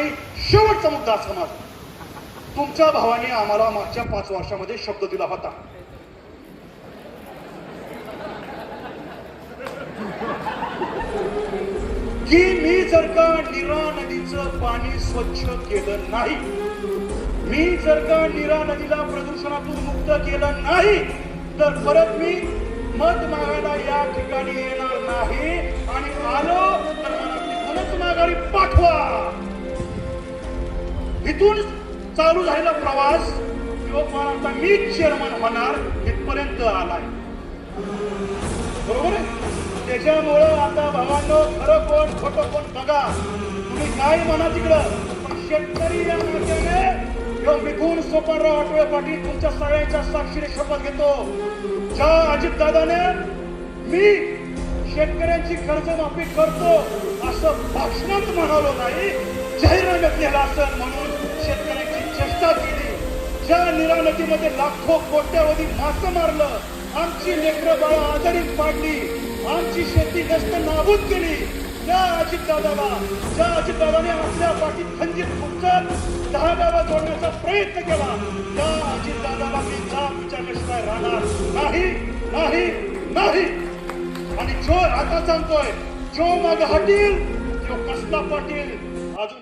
आणि शेवटचा मुद्दा असा माझा, तुमच्या भावाने आम्हाला मागच्या 5 वर्षामध्ये शब्द दिला होता, की मी जर का नीरा नदीचं पाणी स्वच्छ केलं नाही, मी जर का नीरा नदीला प्रदूषणातून मुक्त केलं नाही, तर परत मी मत मागायला या ठिकाणी येणार नाही, आणि आलो तर मला तिथूनच माघारी पाठवा. इथून चालू झालेला प्रवास युवकांचा मी चेअरमन होणार इथपर्यंत आलाय, बरोबर आहे. त्याच्यामुळं आता भावांनो, खरं कोण खोटं कोण बघा, तुम्ही काय म्हणा तिकडं, पण शेतकरी या नात्याने मिथून सोपानराव आठवले पाटील तुमच्या सगळ्यांच्या साक्षीने शपथ घेतो, ज्या अजितदादाने मी शेतकऱ्यांची कर्जमाफी करतो असं भाषणात म्हणालो नाही, जाहीरनाम्यात लिहिला असेल म्हणून शेतकऱ्यांची चेष्टा केली, ज्या नीरा नदीमध्ये लाखो कोट्यावधी मासे मारलं, आमची लेकरं बाळा आजारी पाडली, आमची शेती नष्ट नाबूद केली, ज्या अजितदादाने आपल्या पाठीत खंजीर खुपसत 10 गावा जोडण्याचा प्रयत्न केला, त्या अजितदादाला मी जाब विचारल्याशिवाय राहणार नाही नाही नाही. आणि जो आता सांगतोय, जो मागे हटील तो कसला पाटील अजून